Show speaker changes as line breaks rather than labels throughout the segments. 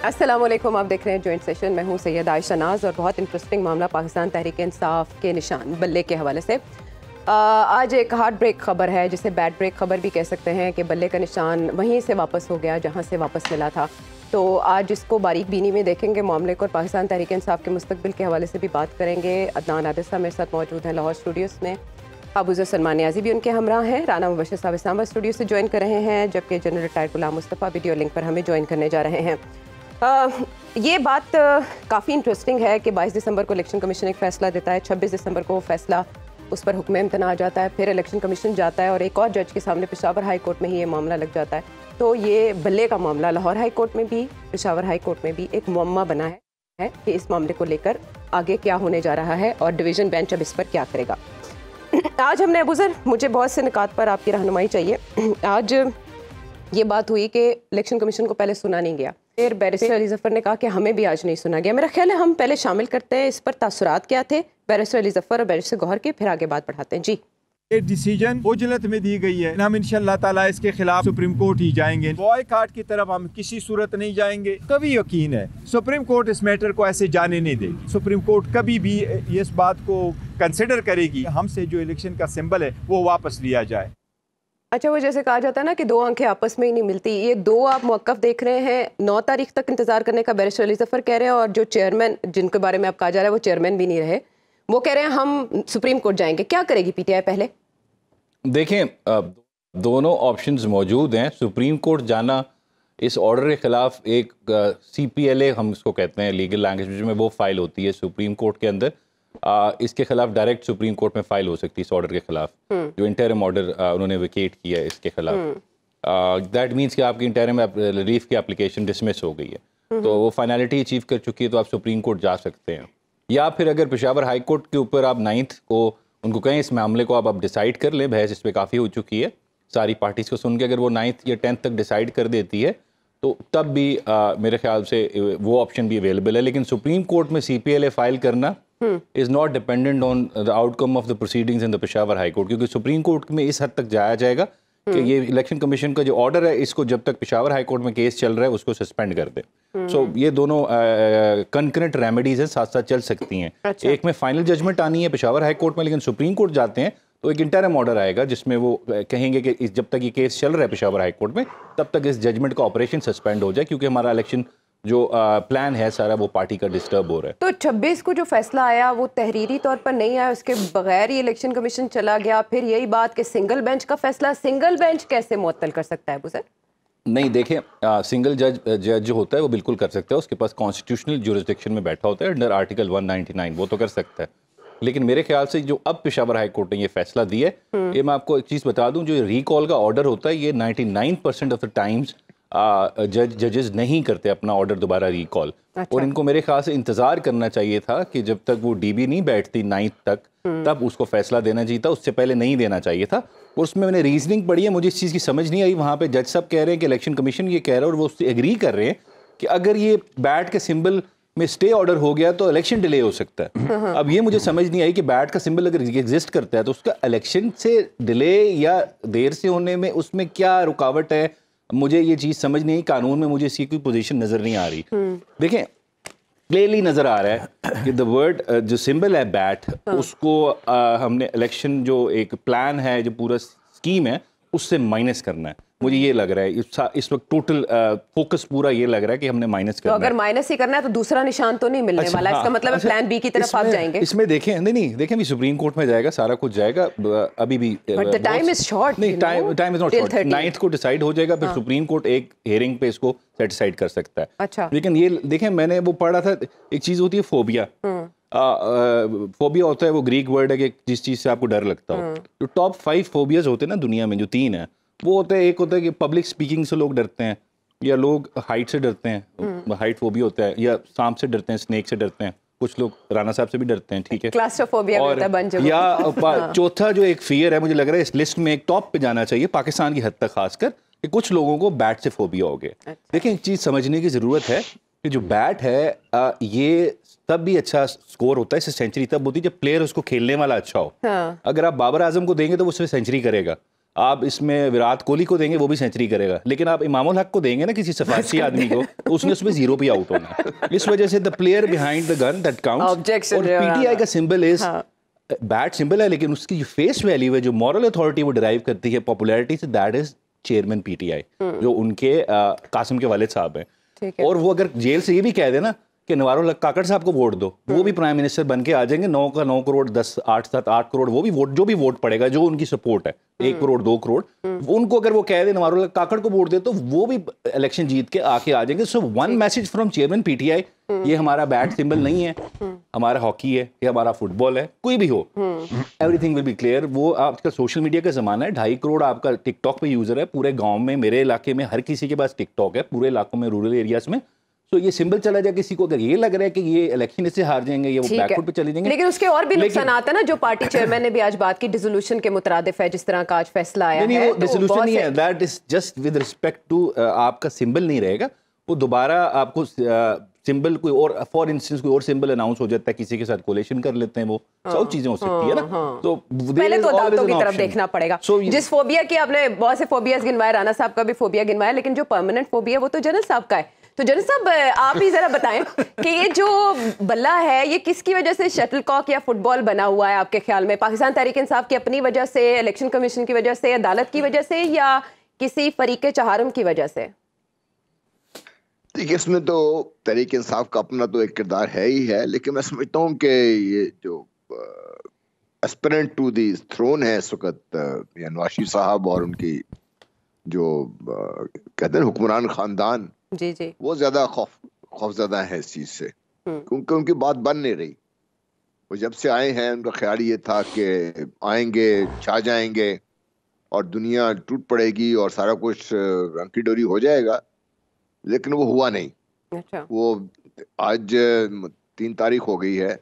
अस्सलाम वालेकुम, आप देख रहे हैं जॉइंट सेशन। मैं हूं सैयद आयशा नाज और बहुत इंटरेस्टिंग मामला पाकिस्तान तहरीक इंसाफ के निशान बल्ले के हवाले से। आज एक हार्ट ब्रेक खबर है, जिसे बैड ब्रेक खबर भी कह सकते हैं कि बल्ले का निशान वहीं से वापस हो गया जहां से वापस मिला था। तो आज इसको बारीक बीनी में देखेंगे मामले को और पाकिस्तान तहरीक इंसाफ के मुस्तकबिल के हवाले से भी बात करेंगे। अदनान आदिसा मेरे साथ मौजूद हैं लाहौर स्टूडियोज़ में, अबूज़र सलमान नियाज़ी भी उनके हमरा हैं, राना मुबशर साहब इस्लामाबाद स्टूडियो से ज्वाइन कर रहे हैं, जबकि जनरल रिटायर्ड गुलाम मुस्तफ़ा वीडियो लिंक पर हमें ज्वाइन करने जा रहे हैं। ये बात काफ़ी इंटरेस्टिंग है कि 22 दिसंबर को इलेक्शन कमीशन एक फ़ैसला देता है, 26 दिसंबर को फैसला उस पर हुक्म इम्तना आ जाता है, फिर इलेक्शन कमीशन जाता है और एक और जज के सामने पेशावर हाई कोर्ट में ही ये मामला लग जाता है। तो ये बल्ले का मामला लाहौर हाई कोर्ट में भी, पेशावर हाई कोर्ट में भी एक मुअम्मा बना है कि इस मामले को लेकर आगे क्या होने जा रहा है और डिवीज़न बेंच अब इस पर क्या करेगा। आज हमने अबूज़र, मुझे बहुत से निकात पर आपकी रहनुमाई चाहिए। आज ये बात हुई कि इलेक्शन कमीशन को पहले सुना नहीं गया, फिर बैरिस्टर अली ज़फ़र ने कहा कि हमें भी आज नहीं सुना गया। मेरा ख्याल है हम पहले शामिल करते हैं इस पर तासुरात क्या थे बैरिस्टर अली ज़फ़र और बैरिस्टर गौहर के, फिर आगे बात बढ़ाते हैं। जी,
ये डिसीजन उजलत में दी गई है, हम इंशाअल्लाह ताला इसके खिलाफ सुप्रीम कोर्ट ही जाएंगे। बॉयकॉट की तरफ हम किसी सूरत नहीं जाएंगे। कभी यकीन है सुप्रीम कोर्ट इस मैटर को ऐसे जाने नहीं देगी। सुप्रीम कोर्ट कभी भी इस बात को कंसिडर करेगी हमसे जो इलेक्शन का सिंबल है वो वापस लिया जाए।
अच्छा, वो जैसे कहा जाता है ना कि दो आंखें आपस में ही नहीं मिलती, ये दो आप मौक़िफ़ देख रहे हैं। 9 तारीख तक इंतज़ार करने का बैरिस्टर अली ज़फ़र कह रहे हैं और जो चेयरमैन जिनके बारे में आप कहा जा रहा है वो चेयरमैन भी नहीं रहे, वो कह रहे हैं हम सुप्रीम कोर्ट जाएंगे। क्या करेगी पीटीआई? पहले
देखें, दोनों ऑप्शंस मौजूद हैं। सुप्रीम कोर्ट जाना इस ऑर्डर के ख़िलाफ़ एक CPLA हम इसको कहते हैं लीगल लैंग्वेज में, वो फाइल होती है सुप्रीम कोर्ट के अंदर। इसके खिलाफ डायरेक्ट सुप्रीम कोर्ट में फाइल हो सकती है इस ऑर्डर के खिलाफ, जो इंटरिम ऑर्डर उन्होंने वेकेट किया है इसके खिलाफ। दैट मीन्स कि आपकी इंटरिम रिलीफ की एप्लीकेशन डिसमिस हो गई है, तो वो फाइनलिटी अचीव कर चुकी है, तो आप सुप्रीम कोर्ट जा सकते हैं। या फिर अगर पेशावर हाई कोर्ट के ऊपर आप 9th को उनको कहें इस मामले को आप डिसाइड कर लें, बहस इस पर काफ़ी हो चुकी है सारी पार्टीज़ को सुन के, अगर वो 9th या 10th तक डिसाइड कर देती है तो तब भी मेरे ख्याल से वो ऑप्शन भी अवेलेबल है। लेकिन सुप्रीम कोर्ट में CPLA फाइल करना is not dependent on the outcome of the proceedings in the Peshawar high court, क्योंकि सुप्रीम कोर्ट में इस हद तक जाया जाएगा कि ये इलेक्शन कमीशन का जो ऑर्डर है इसको जब तक पेशावर हाई कोर्ट में केस चल रहा है उसको सस्पेंड कर दे। सो ये दोनों कंकरेंट रेमेडीज हैं, साथ साथ चल सकती हैं।
अच्छा।
एक में फाइनल जजमेंट आनी है पेशावर हाई कोर्ट में, लेकिन सुप्रीम कोर्ट जाते हैं तो एक इंटरिम ऑर्डर आएगा जिसमें वो कहेंगे कि जब तक ये केस चल रहा है पेशावर हाई कोर्ट में तब तक इस जजमेंट का ऑपरेशन सस्पेंड हो जाए, क्योंकि हमारा इलेक्शन जो प्लान है सारा वो पार्टी का डिस्टर्ब हो रहा है।
तो 26 को जो फैसला आया वो तहरीरी तौर पर नहीं आया, उसके बगैर ही इलेक्शन कमीशन चला गया। फिर यही बात कि सिंगल बेंच का फैसला सिंगल बेंच कैसे मुअत्तल कर सकता है बुज़र?
नहीं, देखें, सिंगल जज जो होता है वो बिल्कुल कर सकता है, उसके पास कॉन्स्टिट्यूशनल जुरिस्डिक्शन में बैठा होता है अंडर आर्टिकल 199, वो तो कर सकता है। लेकिन मेरे ख्याल से जो अब पेशावर हाई कोर्ट ने ये फैसला दिया है, ये मैं आपको एक चीज़ बता दूं, जो रिकॉल का ऑर्डर होता है ये 99% ऑफ द टाइम्स जजेस नहीं करते अपना ऑर्डर दोबारा रिकॉल।
अच्छा।
और इनको मेरे ख्याल से इंतज़ार करना चाहिए था कि जब तक वो DB नहीं बैठती 9th तक तब उसको फैसला देना चाहिए था, उससे पहले नहीं देना चाहिए था। और उसमें मैंने रीजनिंग पढ़ी है, मुझे इस चीज़ की समझ नहीं आई। वहाँ पे जज साहब कह रहे हैं कि इलेक्शन कमीशन ये कह रहा है और वो उससे एग्री कर रहे हैं कि अगर ये बैट के सिंबल में स्टे ऑर्डर हो गया तो इलेक्शन डिले हो सकता है। अब ये मुझे समझ नहीं आई कि बैट का सिंबल अगर एग्जिस्ट करता है तो उसका इलेक्शन से डिले या देर से होने में उसमें क्या रुकावट है, मुझे ये चीज़ समझ नहीं आई। कानून में मुझे इसकी कोई पोजीशन नज़र नहीं आ रही। देखें, क्लियरली नज़र आ रहा है कि द वर्ड जो सिंबल है बैट, उसको हमने इलेक्शन जो एक प्लान है, जो पूरा स्कीम है, उससे माइनस करना है। मुझे ये लग रहा है इस वक्त टोटल फोकस पूरा ये लग रहा है कि हमने माइनस करना है।
तो अगर माइनस ही करना है तो दूसरा निशान तो नहीं मिलने वाला, इसका मतलब है प्लान B की तरफ आप जाएंगे।
इसमें देखें, नहीं देखें, अभी सुप्रीम कोर्ट में जाएगा, सारा कुछ जाएगा, अभी भी
but the time is short.
नहीं, time is not short. 9th को डिसाइड हो जाएगा, फिर सुप्रीम कोर्ट एक हियरिंग पे इसको सेटिसाइड कर सकता है।
अच्छा।
लेकिन ये देखें, मैंने वो पढ़ा था, एक चीज़ होती है फोबिया। फोबिया होता है वो ग्रीक वर्ड है कि जिस चीज़ से आपको डर लगता हो। जो टॉप 5 फोबियाज होते हैं ना दुनिया में, जो 3 है, वो होता है, एक होता है कि पब्लिक स्पीकिंग से लोग डरते हैं, या लोग हाइट से डरते हैं, हाइट फोबिया होता है, या सांप से डरते हैं, स्नेक से डरते हैं, कुछ लोग राना साहब से भी डरते हैं, ठीक है,
क्लास्ट्रोफोबिया होता है बन जाओ।
या चौथा जो एक फियर है, मुझे लग रहा है इस लिस्ट में एक टॉप पे जाना चाहिए पाकिस्तान की हद तक, खासकर कि कुछ लोगों को बैट से फोबिया हो गया। देखिए, एक चीज़ समझने की ज़रूरत है कि जो बैट है ये तब भी अच्छा स्कोर होता है, इससे सेंचुरी तब होती है जब प्लेयर उसको खेलने वाला अच्छा हो।
हाँ।
अगर आप बाबर आजम को देंगे तो वो उसमें सेंचुरी करेगा, आप इसमें विराट कोहली को देंगे वो भी सेंचुरी करेगा, लेकिन आप इमामुल हक को देंगे ना किसी सफारशी आदमी को, तो उसने उसमें 0 पे आउट होना है। इस वजह से the player behind the gun that counts. और पीटीआई का सिंबल इज बैड सिंबल है, लेकिन उसकी जो फेस वैल्यू है, जो मॉरल अथॉरिटी वो डिराइव करती है पॉपुलैरिटी से, दैट इज चेयरमैन पीटीआई, जो उनके कासिम के वालिद साहब हैं। और वो अगर जेल से ये भी कह देना कि नवारुल हक काकड़ साहब को वोट दो, वो भी प्राइम मिनिस्टर बन के आ जाएंगे। 9 का 9 करोड़ 10 8 7 8 करोड़ वो भी वोट, जो भी वोट पड़ेगा, जो उनकी सपोर्ट है 1 करोड़ 2 करोड़, उनको अगर वो कह दे नवारुल हक काकड़ को वोट दे, तो वो भी इलेक्शन जीत के आके आ जाएंगे। So one message from chairman PTI, ये हमारा बैट सिंबल नहीं है, हमारा हॉकी है, ये हमारा फुटबॉल है, कोई भी हो, एवरीथिंग विल बी क्लियर। वो आपका सोशल मीडिया का जमाना है, 2.5 करोड़ आपका टिकटॉक पे यूजर है पूरे गाँव में, मेरे इलाके में हर किसी के पास टिकटॉक है, पूरे इलाकों में, रूरल एरियाज में। तो ये सिंबल चला जाए किसी को, अगर ये लग रहा है कि ये इलेक्शन इससे हार जाएंगे, ये वो बैकफुट पे चले जाएंगे,
लेकिन उसके और भी नुकसान आता है ना, जो पार्टी चेयरमैन ने भी आज बात की, डिसोल्यूशन के मुतरादिफ है, जिस तरह का आज फैसला आया है।
वो डिसोल्यूशन नहीं है, that is just with respect to आपका सिंबल नहीं रहेगा, वो दोबारा आपको सिंबल कोई और, फॉर इंस्टेंस कोई और सिंबल अनाउंस हो जाता है, किसी के साथ कोलेशन कर लेते हैं, वो सब चीजें हो सकती है ना। तो
पहले तो अदालतों की तरफ देखना पड़ेगा। जिस फोबिया की आपने बहुत से फोबियाज गिनवाए, राणा साहब का भी फोबिया गिनवाया, लेकिन जो परमानेंट फोबिया वो तो जनरल साहब का है। तो जनरल साहब आप ही जरा बताएं कि ये जो बल्ला है ये किसकी वजह से शटलकॉक या फुटबॉल बना हुआ है आपके ख्याल में? पाकिस्तान तहरीक इंसाफ की अपनी वजह से, इलेक्शन कमीशन की वजह से, अदालत की वजह से, या किसी फरीके चहारम की वजह से?
देखिए, इसमें तो तहरीक इंसाफ का अपना तो एक किरदार है ही है, लेकिन मैं समझता हूँ कि ये जो एस्पिरेंट टू दी थ्रोन है इस वक्त, नवाज शरीफ साहब और उनकी जो कहते हैं हुक्मरान खानदान,
जी जी,
वो ज्यादा खौफजदा है इस चीज से, क्योंकि उनकी बात बन नहीं रही। वो जब से आए हैं उनका ख्याल ये था कि आएंगे, छा जाएंगे और दुनिया टूट पड़ेगी और सारा कुछ रंकी डोरी हो जाएगा, लेकिन वो हुआ नहीं।
अच्छा।
वो आज 3 तारीख हो गई है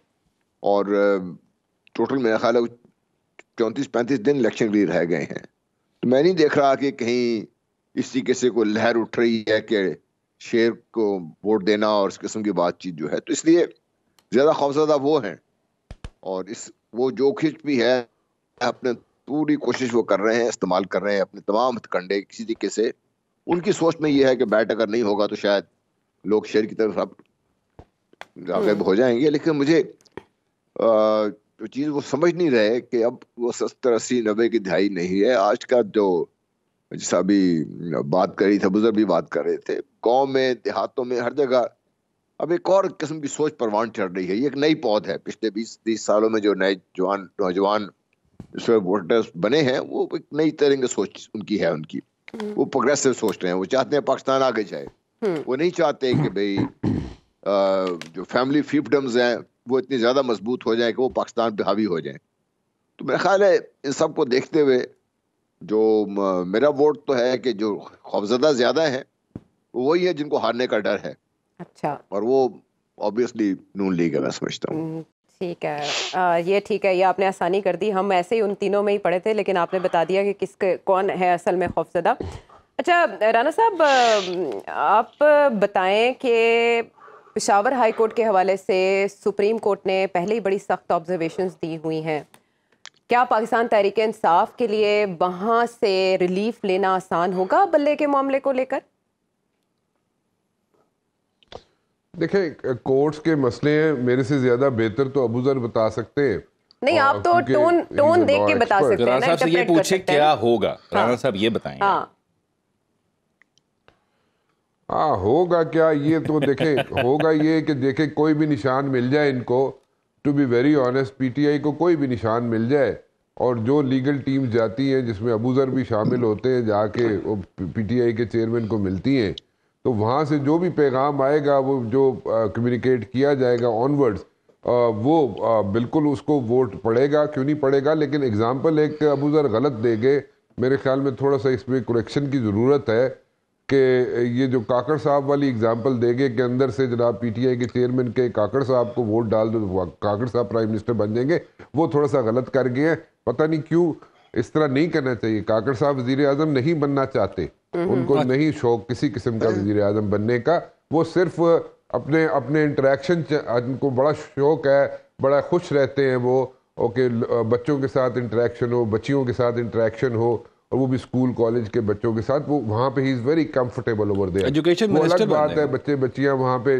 और टोटल मेरा ख्याल है 34-35 दिन इलेक्शन के लिए रह गए हैं। तो मैं नहीं देख रहा कि कहीं इस तरीके से कोई लहर उठ रही है कि शेर को वोट देना और इस किस्म की बातचीत जो है, तो इसलिए ज्यादा खौफजदा वो हैं। और इस वो जो खिंच भी है, अपने पूरी कोशिश वो कर रहे हैं, इस्तेमाल कर रहे हैं अपने तमाम हथकंडे किसी तरीके से। उनकी सोच में ये है कि बैट अगर नहीं होगा तो शायद लोग शेर की तरफ अब राग़िब हो जाएंगे। लेकिन मुझे जो चीज़ वो समझ नहीं रहे कि अब वो 70, 80, 90 की दहाई नहीं है। आज का जो जैसा अभी बात करी थे, बुजुर्ग भी बात कर रहे थे, गांव में, देहातों में, हर जगह अब एक और किस्म की सोच परवान चढ़ रही है। ये एक नई पौध है। पिछले 20-30 सालों में जो नए नौजवान वोटर्स बने हैं, वो एक नई तरह की सोच उनकी है। उनकी वो प्रोग्रेसिव सोच रहे हैं, वो चाहते हैं पाकिस्तान आगे जाए। वो नहीं चाहते कि भाई जो फैमिली फिefdoms हैं वो इतनी ज्यादा मजबूत हो जाए कि वो पाकिस्तान पे हावी हो जाए। तो मेरा ख्याल है इन सब को देखते हुए जो मेरा वोट तो है कि जो खौफजदा ज्यादा है वो वही है जिनको हारने का डर है।
अच्छा। और
वो ऑब्वियसली नून लीग है, मैं समझता हूँ।
ठीक है, ये ठीक है, ये आपने आसानी कर दी। हम ऐसे ही उन तीनों में ही पढ़े थे, लेकिन आपने बता दिया कि कौन है असल में खौफजदा। अच्छा राना साहब, आप बताएं कि पेशावर हाई कोर्ट के हवाले से सुप्रीम कोर्ट ने पहले ही बड़ी सख्त ऑब्जर्वेशंस दी हुई हैं। क्या पाकिस्तान तहरीक इंसाफ के लिए वहाँ से रिलीफ लेना आसान होगा बल्ले के मामले को लेकर?
देखिए, कोर्ट्स के मसले हैं, मेरे से ज्यादा बेहतर तो अबूजर बता सकते हैं।
नहीं, आप तो टोन देख के बता सकते हैं।
राणा साहब से ये पूछे क्या होगा, राणा साहब ये बताएं।
हाँ, होगा क्या, ये तो देखें। होगा ये कि देखें, कोई भी निशान मिल जाए इनको, to be very honest, PTI को कोई भी निशान मिल जाए और जो लीगल टीम जाती हैं जिसमें अबूजर भी शामिल होते हैं, जाके वो पीटीआई के चेयरमैन को मिलती हैं, तो वहाँ से जो भी पैगाम आएगा, वो जो कम्युनिकेट किया जाएगा ऑनवर्ड्स, वो बिल्कुल उसको वोट पड़ेगा। क्यों नहीं पड़ेगा? लेकिन एग्जाम्पल एक अबूजर गलत दे गए, मेरे ख्याल में थोड़ा सा इसमें करेक्शन की ज़रूरत है कि ये जो काकड़ साहब वाली एग्जांपल देंगे कि अंदर से जनाब पीटीआई के चेयरमैन के काकड़ साहब को वोट डाल दो तो काकड़ साहब प्राइम मिनिस्टर बन जाएंगे, वो थोड़ा सा गलत कर गए हैं। पता नहीं क्यों इस तरह नहीं करना चाहिए। काकड़ साहब वजीर आजम नहीं बनना चाहते, उनको नहीं शौक किसी किस्म का वजीर आजम बनने का। वो सिर्फ अपने इंटरेक्शन, उनको बड़ा शौक है, बड़ा खुश रहते हैं वो, ओके, बच्चों के साथ इंटरेक्शन हो, बच्चियों के साथ इंटरेक्शन हो, और वो भी स्कूल कॉलेज के बच्चों के साथ, वो वहाँ पे ही is very comfortable over there.
Education
वो
मिनिस्टर
अलग बात है, बच्चे बच्चियाँ वहाँ पे,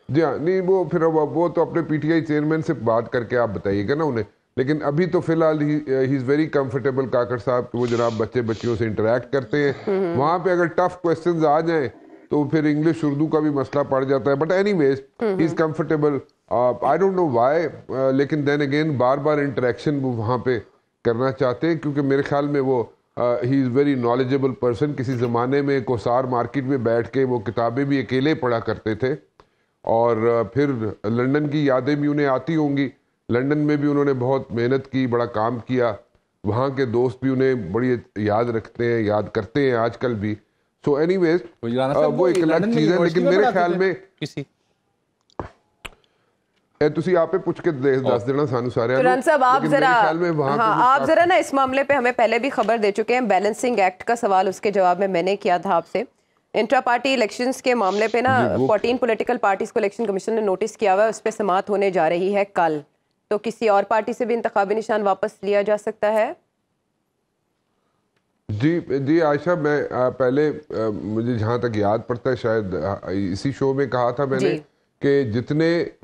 जी हाँ, नहीं वो फिर वो तो अपने पीटीआई चेयरमैन से बात करके आप बताइएगा ना उन्हें, लेकिन अभी तो फिलहाल ही इज़ वेरी कंफर्टेबल काकड़ साहब, वो जनाब बच्चे बच्चियों से इंटरेक्ट करते हैं। वहाँ पे अगर टफ क्वेश्चंस आ जाएं तो फिर इंग्लिश उर्दू का भी मसला पड़ जाता है, but anyways he is comfortable. I don't know why, लेकिन देन अगेन बार बार इंटरेक्शन वो वहाँ पे करना चाहते हैं, क्योंकि मेरे ख्याल में वो ही इज़ वेरी नॉलेजेबल पर्सन। किसी ज़माने में कोसार मार्केट में बैठ के वो किताबें भी अकेले पढ़ा करते थे, और फिर लंदन की यादें भी उन्हें आती होंगी। लंदन में भी उन्होंने बहुत मेहनत की, बड़ा काम किया, वहाँ के दोस्त भी उन्हें बड़ी याद रखते हैं, याद करते हैं आजकल भी। सो एनीवेज वो एक अलग चीज़ है, लेकिन मेरे ख्याल में
किसी
ਤੁਸੀਂ आपे पूछ के दस देना सानू सारे
तुरान साहब आप जरा, हाँ आप जरा ना इस मामले पे हमें पहले भी खबर दे चुके हैं। बैलेंसिंग एक्ट का सवाल उसके जवाब में मैंने किया था आपसे। इंट्रा पार्टी इलेक्शंस के मामले पे ना 14 पॉलिटिकल पार्टीज को इलेक्शन कमीशन ने नोटिस किया हुआ है, उस पर समाअत होने जा रही है कल। तो किसी और पार्टी से भी इंतखाबी निशान वापस लिया जा सकता है?
जी आयशा, मैं पहले मुझे जहाँ तक याद पड़ता है शायद इसी शो में कहा था मैंने कि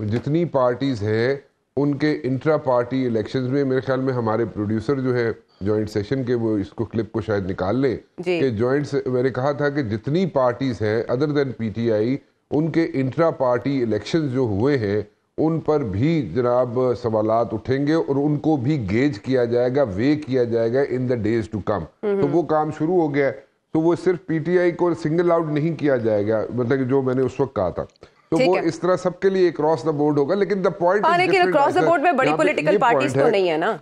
जितनी पार्टीज हैं उनके इंट्रा पार्टी इलेक्शंस में, मेरे ख्याल में हमारे प्रोड्यूसर जो है जॉइंट सेशन के, वो इसको क्लिप को शायद निकाल लें कि जॉइंट मैंने कहा था कि जितनी पार्टीज हैं अदर देन पीटीआई, उनके इंट्रा पार्टी इलेक्शंस जो हुए हैं उन पर भी जनाब सवालात उठेंगे और उनको भी गेज किया जाएगा, वे किया जाएगा in the days to come. तो वो काम शुरू हो गया है। तो वो सिर्फ पीटीआई को सिंगल आउट नहीं किया जाएगा, मतलब जो मैंने उस वक्त कहा था, तो वो इस तरह सबके लिए क्रॉस द बोर्ड होगा। लेकिन द पॉइंट
लेकिन क्रॉस द बोर्ड में बड़ी पॉलिटिकल पार्टीज तो नहीं है ना?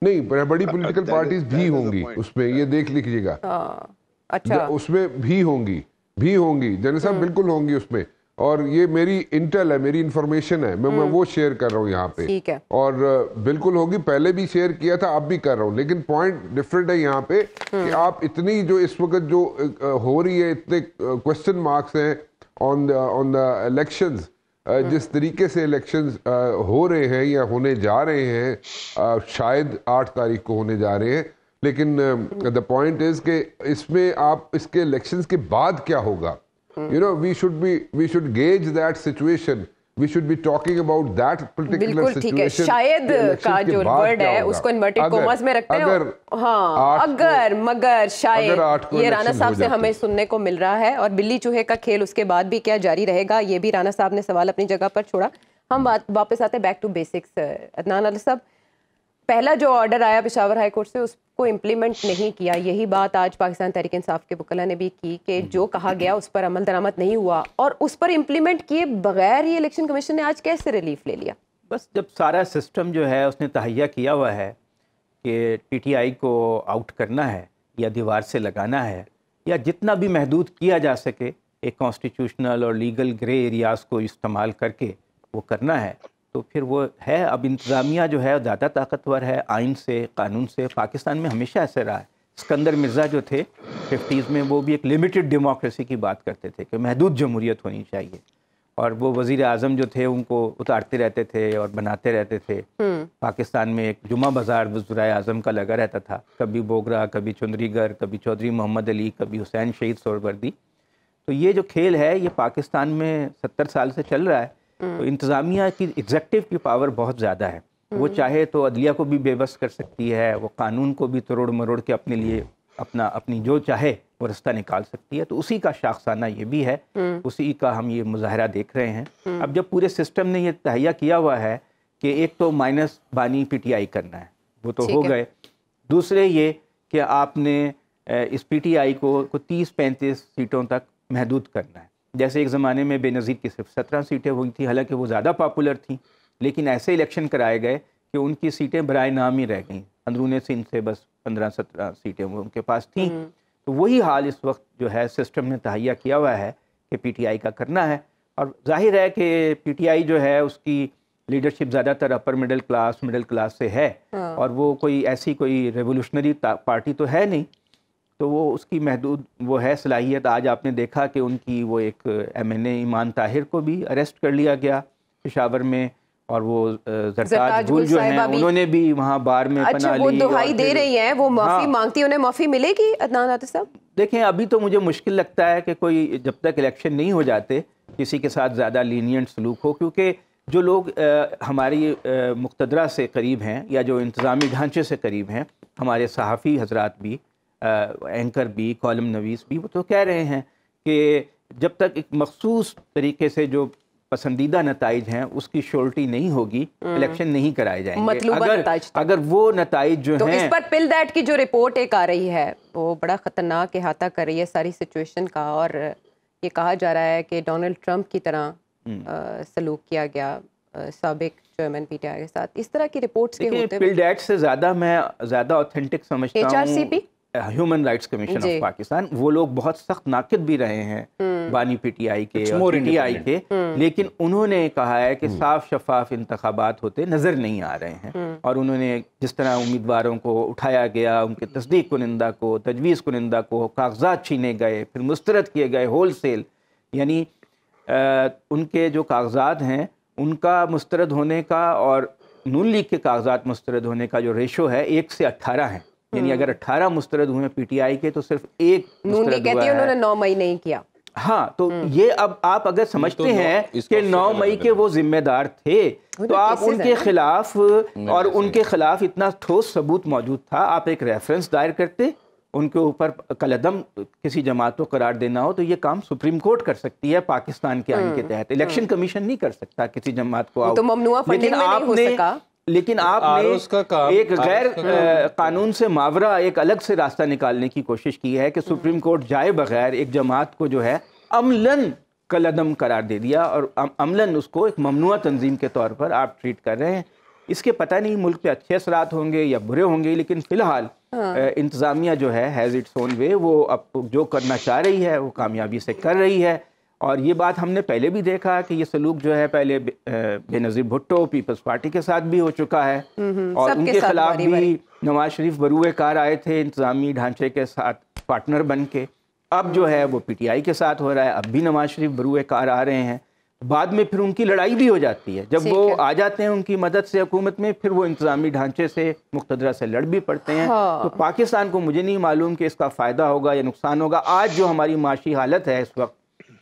नहीं,
बड़ी पॉलिटिकल पार्टीज भी होंगी उसमें, ये देख लीजिएगा।
अच्छा,
उसमें भी होंगी जनरल साहब, बिल्कुल होंगी उसमें। और ये मेरी इंटेल है, मेरी इंफॉर्मेशन है, मैं वो शेयर कर रहा हूँ यहाँ पे।
ठीक है।
और बिल्कुल होगी, पहले भी शेयर किया था, अब भी कर रहा हूँ। लेकिन पॉइंट डिफरेंट है यहाँ पे कि आप इतनी जो इस वक्त जो हो रही है, इतने क्वेश्चन मार्क्स हैं ऑन द इलेक्शंस, जिस तरीके से इलेक्शंस हो रहे हैं या होने जा रहे हैं, शायद 8 तारीख को होने जा रहे हैं, लेकिन द पॉइंट इज कि इसमें आप इसके इलेक्शंस के बाद क्या होगा, you know, we should gauge that situation, we should be talking about that particular situation।
ठीक है, शायद का जो वर्ड है उसको इन्वर्टेड कोमास में रखते हैं। हाँ, अगर मगर शायद, ये राणा साहब से हमें सुनने को मिल रहा है। और बिल्ली चूहे का खेल उसके बाद भी क्या जारी रहेगा, ये भी राणा साहब ने सवाल अपनी जगह पर छोड़ा। हम वापस आते हैं back to basics. Adnan Ali साहब, पहला जो ऑर्डर आया पेशावर हाई कोर्ट से उसको इम्प्लीमेंट नहीं किया, यही बात आज पाकिस्तान तहरीक इंसाफ के वकला ने भी की कि जो कहा गया उस पर अमल दरामद नहीं हुआ, और उस पर इम्प्लीमेंट किए बगैर ये इलेक्शन कमीशन ने आज कैसे रिलीफ ले लिया?
बस जब सारा सिस्टम जो है उसने तहैया किया हुआ है कि पीटीआई को आउट करना है या दीवार से लगाना है या जितना भी महदूद किया जा सके एक कॉन्स्टिट्यूशनल और लीगल ग्रे एरियाज़ को इस्तेमाल करके वो करना है, तो फिर वो है। अब इंतज़ामिया जो है ज़्यादा ताकतवर है आइन से, कानून से। पाकिस्तान में हमेशा ऐसे रहा है। सिकंदर मिर्ज़ा जो थे 50s में, वो भी एक लिमिटेड डेमोक्रेसी की बात करते थे कि महदूद जमहूरियत होनी चाहिए, और वो वज़ीर आज़म जो थे उनको उतारते रहते थे और बनाते रहते थे। पाकिस्तान में एक जुमा बाज़ार वज़ीर आज़म का लगा रहता था, कभी बोगरा, कभी चुंदरीगर, कभी चौधरी मोहम्मद अली, कभी हुसैन शहीद सोहरवर्दी। तो ये जो खेल है ये पाकिस्तान में 70 साल से चल रहा है। तो इंतज़ामिया की एग्जेक्टिव की पावर बहुत ज़्यादा है। वो चाहे तो अदलिया को भी बेबस कर सकती है, वो कानून को भी तोड़ मरोड़ के अपने लिए अपनी जो चाहे वो रास्ता निकाल सकती है। तो उसी का शाखसाना ये भी है, उसी का हम ये मुजाहरा देख रहे हैं। अब जब पूरे सिस्टम ने ये तहैया किया हुआ है कि एक तो माइनस बानी पीटीआई करना है, वो तो हो गए। दूसरे ये कि आपने इस पीटीआई को 30-35 सीटों तक महदूद करना है। जैसे एक ज़माने में बेनज़ीर की सिर्फ 17 सीटें हुई थी, हालांकि वो ज़्यादा पॉपुलर थी, लेकिन ऐसे इलेक्शन कराए गए कि उनकी सीटें बराए नाम ही रह गईं। अंदरूनी सिंध से बस 15-17 सीटें वो उनके पास थीं। तो वही हाल इस वक्त जो है सिस्टम ने तहैया किया हुआ है कि पीटीआई का करना है। और जाहिर है कि पीटीआई जो है उसकी लीडरशिप ज़्यादातर अपर मिडिल क्लास से है, और वो कोई ऐसी कोई रेवोल्यूशनरी पार्टी तो है नहीं, तो वो उसकी महदूद वो है सलाहियत। आज आपने देखा कि उनकी वो एक MNA ईमान ताहिर को भी अरेस्ट कर लिया गया पेशावर में, और वो
ज़रताज
ज़रताज गुल जो हैं उन्होंने भी वहाँ बार में
अच्छा,
पनाह
वो
ली।
दुहाई दे रही हैं, वो माफ़ी
हाँ।
मांगती है, उन्हें माफ़ी मिलेगी अदनान आतिफ साहब?
देखें, अभी तो मुझे मुश्किल लगता है कि कोई जब तक इलेक्शन नहीं हो जाते किसी के साथ ज़्यादा लीनियंट सलूक हो, क्योंकि जो लोग हमारी मुक़तदरा से करीब हैं या जो इंतज़ामी ढांचे से करीब हैं, हमारे सहाफ़ी हजरात भी, एंकर भी, कॉलम नवीस भी, वो तो कह रहे हैं कि जब तक एक मखसूस तरीके से जो पसंदीदा नताइज हैं उसकी श्योरिटी नहीं होगी, इलेक्शन नहीं कराए जाएंगे।
मतलूबा नताइज तक।
अगर वो नताइज जो
तो
हैं,
इस पर पिल दैट की जो रिपोर्ट एक आ रही है वो बड़ा ख़तरनाक इहाता कर रही है सारी सिचुएशन का, और ये कहा जा रहा है कि डोनाल्ड ट्रंप की तरह सलूक किया गया साबिक चेयरमैन पीटीआई के साथ। इस तरह की रिपोर्ट्स के होते
पिल डैट से ज़्यादा मैं ज़्यादा ऑथेंटिक समझता हूँ
HRCP?
Human rights commission of Pakistan. वो लोग बहुत सख्त नाकिद भी रहे हैं बानी पीटीआई के और पीटीआई के, लेकिन उन्होंने कहा है कि साफ शफाफ इंतखाबात होते नज़र नहीं आ रहे हैं। और उन्होंने जिस तरह उम्मीदवारों को उठाया गया, उनके तस्दीक कुनिंदा को, तजवीज़ कुनिंदा को कागजात छीने गए, फिर मुस्तरद किए गए होल सेल, यानी उनके जो कागजात हैं उनका मुस्तरद होने का और नून लीग के कागजात मुस्तरद होने का जो रेशो है 1 से 18 है। यानी अगर 18 मुस्तरद हुए पीटीआई के तो सिर्फ 1
नून लीग कहती है उन्होंने 9 मई नहीं किया।
हाँ, तो ये अब आप अगर समझते हैं कि 9 मई के वो जिम्मेदार थे तो आप उनके खिलाफ और उनके खिलाफ इतना ठोस सबूत मौजूद था, आप एक रेफरेंस दायर करते, उनके ऊपर कलअदम किसी जमात को करार देना हो तो ये काम सुप्रीम कोर्ट कर सकती है पाकिस्तान के आइन के तहत। इलेक्शन कमीशन नहीं कर सकता किसी जमात को।
तो ममनुआ फंडिंग में नहीं हो सका।
लेकिन आपने एक गैर कानून से मावरा एक अलग से रास्ता निकालने की कोशिश की है कि सुप्रीम कोर्ट जाए बगैर एक जमात को जो है अमलन कलअदम करार दे दिया और अमलन उसको एक ममनुआ तंजीम के तौर पर आप ट्रीट कर रहे हैं। इसके पता नहीं मुल्क पे अच्छे असरात होंगे या बुरे होंगे, लेकिन फ़िलहाल इंतज़ामिया जो है हैज़ इट्स ओन वे, वो अब जो करना चाह रही है वो कामयाबी से कर रही है। और ये बात हमने पहले भी देखा कि ये सलूक जो है पहले बेनज़ीर भुट्टो पीपल्स पार्टी के साथ भी हो चुका है और उनके खिलाफ भी नवाज शरीफ बरूए कार आए थे इंतज़ामी ढांचे के साथ पार्टनर बन के। अब जो है वो पीटीआई के साथ हो रहा है, अब भी नवाज शरीफ बरूए कार आ रहे हैं। बाद में फिर उनकी लड़ाई भी हो जाती है, जब वो आ जाते हैं उनकी मदद से हुकूमत में, फिर वो इंतज़ामी ढांचे से मुक़तदरा से लड़ भी पड़ते हैं। तो पाकिस्तान को मुझे नहीं मालूम कि इसका फ़ायदा होगा या नुकसान होगा। आज जो हमारी माशी हालत है इस वक्त,